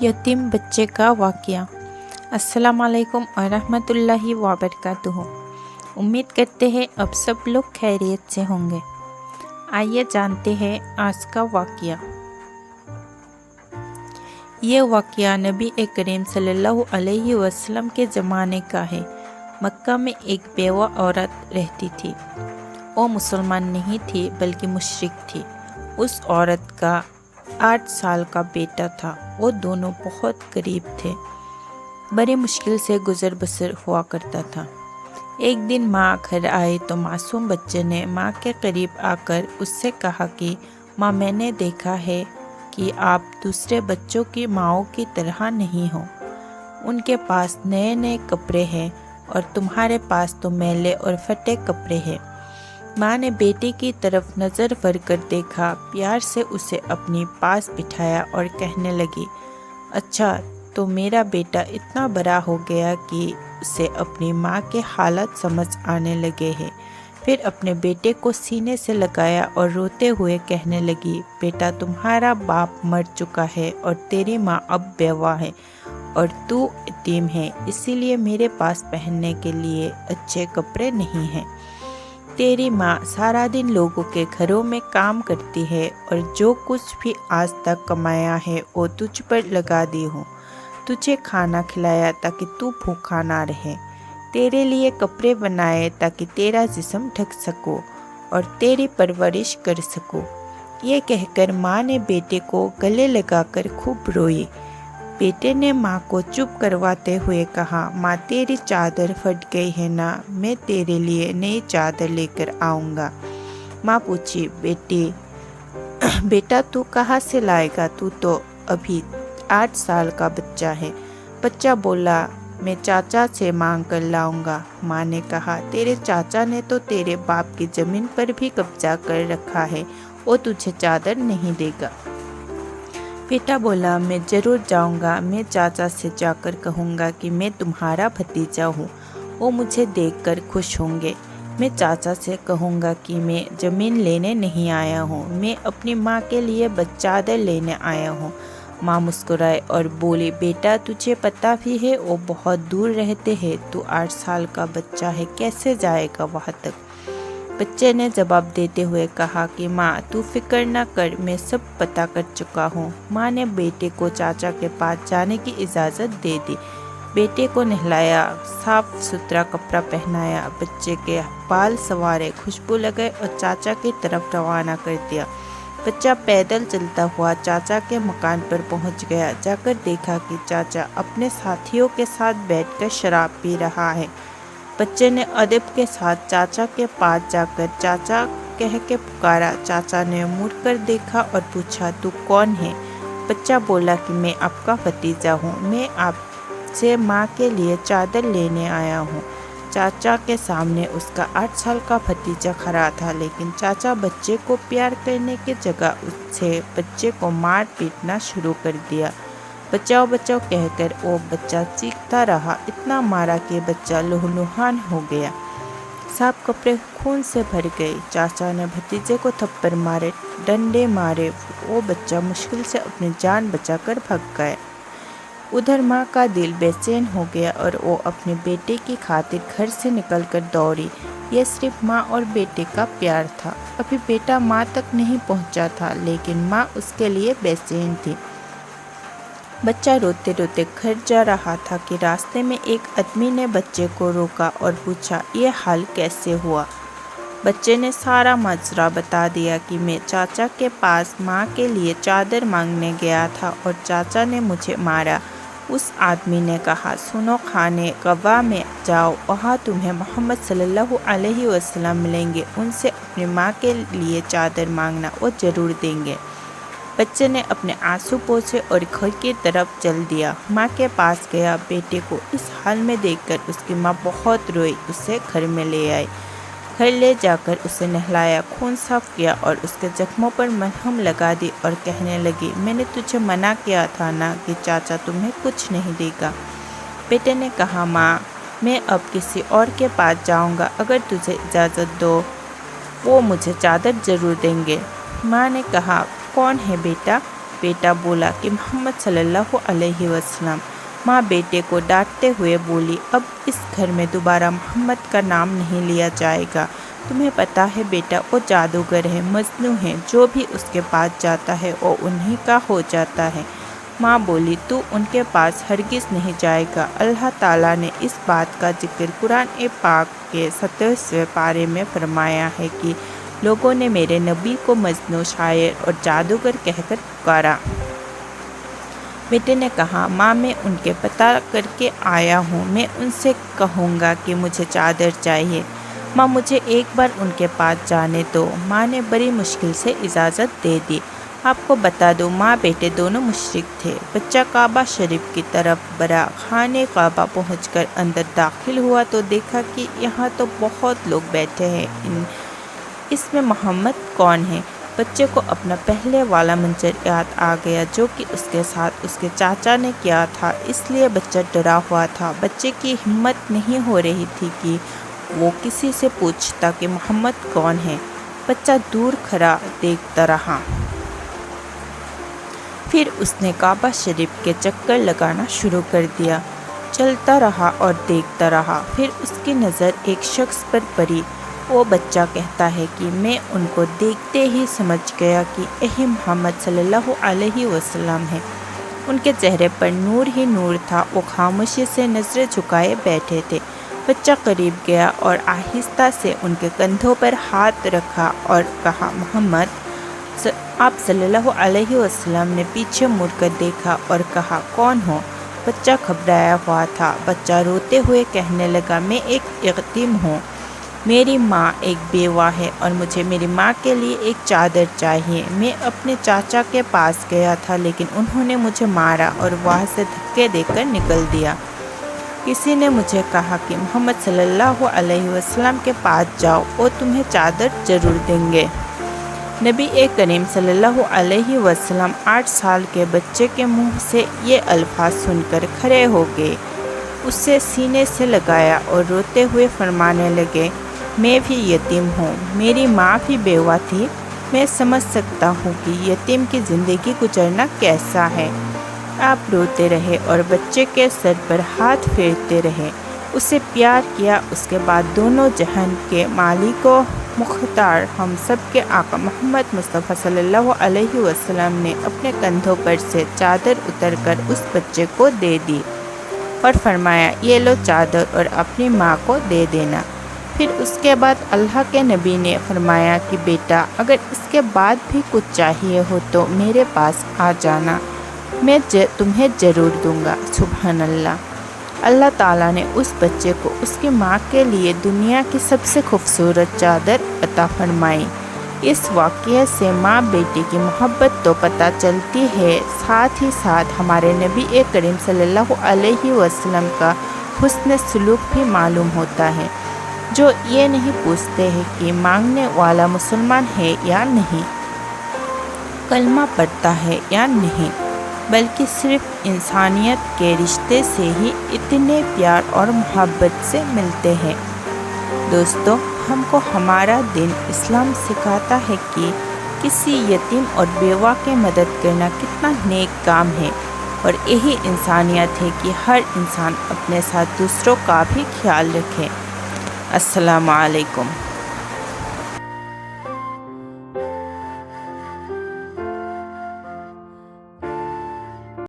यतीम बच्चे का वाक़या। अस्सलाम वालेकुम व रहमतुल्लाहि व बरकातुहू। उम्मीद करते हैं अब सब लोग खैरियत से होंगे। आइए जानते हैं आज का वाक़या। ये वाक़या नबी करीम सल्लल्लाहु अलैहि वसल्लम के ज़माने का है। मक्का में एक बेवा औरत रहती थी। वो मुसलमान नहीं थी बल्कि मुशरिक थी। उस औरत का 8 साल का बेटा था। वो दोनों बहुत गरीब थे। बड़ी मुश्किल से गुजर बसर हुआ करता था। एक दिन माँ घर आई तो मासूम बच्चे ने माँ के करीब आकर उससे कहा कि माँ, मैंने देखा है कि आप दूसरे बच्चों की माँओं की तरह नहीं हो। उनके पास नए नए कपड़े हैं और तुम्हारे पास तो मैले और फटे कपड़े हैं। माँ ने बेटी की तरफ नज़र भर कर देखा, प्यार से उसे अपनी पास बिठाया और कहने लगी, अच्छा तो मेरा बेटा इतना बड़ा हो गया कि उसे अपनी माँ के हालात समझ आने लगे हैं। फिर अपने बेटे को सीने से लगाया और रोते हुए कहने लगी, बेटा तुम्हारा बाप मर चुका है और तेरी माँ अब बेवा है और तू यतीम है, इसीलिए मेरे पास पहनने के लिए अच्छे कपड़े नहीं हैं। तेरी माँ सारा दिन लोगों के घरों में काम करती है और जो कुछ भी आज तक कमाया है वो तुझ पर लगा दी हूँ। तुझे खाना खिलाया ताकि तू भूखा ना रहे, तेरे लिए कपड़े बनाए ताकि तेरा जिस्म ढक सको और तेरी परवरिश कर सको। ये कहकर माँ ने बेटे को गले लगाकर खूब रोई। बेटे ने माँ को चुप करवाते हुए कहा, माँ तेरी चादर फट गई है ना, मैं तेरे लिए नई चादर लेकर आऊँगा। माँ पूछी, बेटा तू कहाँ से लाएगा, तू तो अभी 8 साल का बच्चा है। बच्चा बोला, मैं चाचा से मांग कर लाऊंगा। माँ ने कहा, तेरे चाचा ने तो तेरे बाप की ज़मीन पर भी कब्जा कर रखा है, वो तुझे चादर नहीं देगा। बेटा बोला, मैं ज़रूर जाऊंगा। मैं चाचा से जाकर कहूँगा कि मैं तुम्हारा भतीजा हूँ, वो मुझे देखकर खुश होंगे। मैं चाचा से कहूँगा कि मैं ज़मीन लेने नहीं आया हूँ, मैं अपनी माँ के लिए चादर लेने आया हूँ। माँ मुस्कुराए और बोली, बेटा तुझे पता भी है वो बहुत दूर रहते हैं, तू 8 साल का बच्चा है, कैसे जाएगा वहाँ तक। बच्चे ने जवाब देते हुए कहा कि माँ तू फिक्र न कर, मैं सब पता कर चुका हूँ। माँ ने बेटे को चाचा के पास जाने की इजाज़त दे दी। बेटे को नहलाया, साफ सुथरा कपड़ा पहनाया, बच्चे के बाल संवारे, खुशबू लगाए और चाचा की तरफ रवाना कर दिया। बच्चा पैदल चलता हुआ चाचा के मकान पर पहुँच गया। जाकर देखा कि चाचा अपने साथियों के साथ बैठकर शराब पी रहा है। बच्चे ने अदब के साथ चाचा के पास जाकर चाचा कह के पुकारा। चाचा ने मुड़कर देखा और पूछा, तू कौन है? बच्चा बोला कि मैं आपका भतीजा हूँ, मैं आपसे माँ के लिए चादर लेने आया हूँ। चाचा के सामने उसका 8 साल का भतीजा खड़ा था, लेकिन चाचा बच्चे को प्यार करने की जगह उससे बच्चे को मार पीटना शुरू कर दिया। बचाओ बचाओ कहकर वो बच्चा चीखता रहा। इतना मारा कि बच्चा लहूलुहान हो गया, सब कपड़े खून से भर गए। चाचा ने भतीजे को थप्पड़ मारे, डंडे मारे। वो बच्चा मुश्किल से अपनी जान बचाकर भाग गया। उधर माँ का दिल बेचैन हो गया और वो अपने बेटे की खातिर घर से निकलकर दौड़ी। यह सिर्फ माँ और बेटे का प्यार था। अभी बेटा माँ तक नहीं पहुँचा था, लेकिन माँ उसके लिए बेचैन थी। बच्चा रोते रोते घर जा रहा था कि रास्ते में एक आदमी ने बच्चे को रोका और पूछा, ये हाल कैसे हुआ? बच्चे ने सारा माजरा बता दिया कि मैं चाचा के पास माँ के लिए चादर मांगने गया था और चाचा ने मुझे मारा। उस आदमी ने कहा, सुनो, खाने कबा में जाओ, वहाँ तुम्हें मोहम्मद सल्लल्लाहु अलैहि वसल्लम मिलेंगे, उनसे अपनी माँ के लिए चादर मांगना, वो ज़रूर देंगे। बच्चे ने अपने आंसू पोंछे और घर की तरफ चल दिया। माँ के पास गया। बेटे को इस हाल में देखकर उसकी माँ बहुत रोई। उसे घर में ले आई। घर ले जाकर उसे नहलाया, खून साफ किया और उसके जख्मों पर मरहम लगा दी और कहने लगी, मैंने तुझे मना किया था ना कि चाचा तुम्हें कुछ नहीं देगा। बेटे ने कहा, माँ मैं अब किसी और के पास जाऊँगा, अगर तुझे इजाज़त दो वो मुझे चादर ज़रूर देंगे। माँ ने कहा, कौन है बेटा? बेटा बोला कि मोहम्मद सल्लल्लाहु अलैहि वसल्लम। माँ बेटे को डांटते हुए बोली, अब इस घर में दोबारा मोहम्मद का नाम नहीं लिया जाएगा। तुम्हें पता है बेटा, वो जादूगर है, मजनू है, जो भी उसके पास जाता है वो उन्हीं का हो जाता है। माँ बोली, तू उनके पास हरगिज़ नहीं जाएगा। अल्लाह ताला ने इस बात का जिक्र कुरान पाक के 27वें पारे में फरमाया है कि लोगों ने मेरे नबी को मजनू, शायर और जादूगर कहकर पुकारा। बेटे ने कहा, माँ मैं उनके पता करके आया हूँ, मैं उनसे कहूँगा कि मुझे चादर चाहिए। माँ मुझे एक बार उनके पास जाने दो। माँ ने बड़ी मुश्किल से इजाज़त दे दी। आपको बता दो, माँ बेटे दोनों मुशरिक थे। बच्चा काबा शरीफ की तरफ बढ़ा। खाने काबा पहुँचकर अंदर दाखिल हुआ तो देखा कि यहाँ तो बहुत लोग बैठे हैं, इसमें मोहम्मद कौन है? बच्चे को अपना पहले वाला मंजर याद आ गया जो कि उसके साथ उसके चाचा ने किया था, इसलिए बच्चा डरा हुआ था। बच्चे की हिम्मत नहीं हो रही थी कि वो किसी से पूछता कि मोहम्मद कौन है। बच्चा दूर खड़ा देखता रहा। फिर उसने काबा शरीफ के चक्कर लगाना शुरू कर दिया। चलता रहा और देखता रहा। फिर उसकी नज़र एक शख्स पर पड़ी। वो बच्चा कहता है कि मैं उनको देखते ही समझ गया कि यही मोहम्मद सल्लल्लाहु अलैहि वसल्लम है। उनके चेहरे पर नूर ही नूर था। वो खामोशी से नज़रें झुकाए बैठे थे। बच्चा करीब गया और आहिस्ता से उनके कंधों पर हाथ रखा और कहा, मोहम्मद। आप सल्लल्लाहु अलैहि वसल्लम ने पीछे मुड़कर देखा और कहा, कौन हो? बच्चा घबराया हुआ था। बच्चा रोते हुए कहने लगा, मैं एक यतीम हूँ। मेरी माँ एक बेवा है और मुझे मेरी माँ के लिए एक चादर चाहिए। मैं अपने चाचा के पास गया था लेकिन उन्होंने मुझे मारा और वहाँ से धक्के देकर निकल दिया। किसी ने मुझे कहा कि मोहम्मद सल्लल्लाहु अलैहि वसल्लम के पास जाओ, वो तुम्हें चादर ज़रूर देंगे। नबी करीम सल्लल्लाहु अलैहि वसल्लम 8 साल के बच्चे के मुंह से ये अल्फाज सुनकर खड़े हो गए, उसे सीने से लगाया और रोते हुए फरमाने लगे, मैं भी यतीम हूँ, मेरी माँ भी बेवा थी। मैं समझ सकता हूँ कि यतीम की ज़िंदगी गुजरना कैसा है। आप रोते रहे और बच्चे के सर पर हाथ फेरते रहे, उसे प्यार किया। उसके बाद दोनों जहान के मालिक व मुख्तार हम सब के आका मोहम्मद मुस्तफ़ा सल्लल्लाहु अलैहि वसल्लम ने अपने कंधों पर से चादर उतरकर उस बच्चे को दे दी और फरमाया, ये लो चादर और अपनी माँ को दे देना। फिर उसके बाद अल्लाह के नबी ने फरमाया कि बेटा, अगर इसके बाद भी कुछ चाहिए हो तो मेरे पास आ जाना, मैं तुम्हें ज़रूर दूंगा। सुभान अल्लाह। अल्लाह ताला ने उस बच्चे को उसकी माँ के लिए दुनिया की सबसे खूबसूरत चादर अता फरमाई। इस वाक़ये से माँ बेटी की मोहब्बत तो पता चलती है, साथ ही साथ हमारे नबी करीम सल्लल्लाहु अलैहि वसल्लम का हुस्न सलूक भी मालूम होता है, जो ये नहीं पूछते हैं कि मांगने वाला मुसलमान है या नहीं, कलमा पढ़ता है या नहीं, बल्कि सिर्फ इंसानियत के रिश्ते से ही इतने प्यार और मोहब्बत से मिलते हैं। दोस्तों, हमको हमारा दिन इस्लाम सिखाता है कि किसी यतीम और बेवा की मदद करना कितना नेक काम है और यही इंसानियत है कि हर इंसान अपने साथ दूसरों का भी ख्याल रखे। अस्सलामु अलैकुम।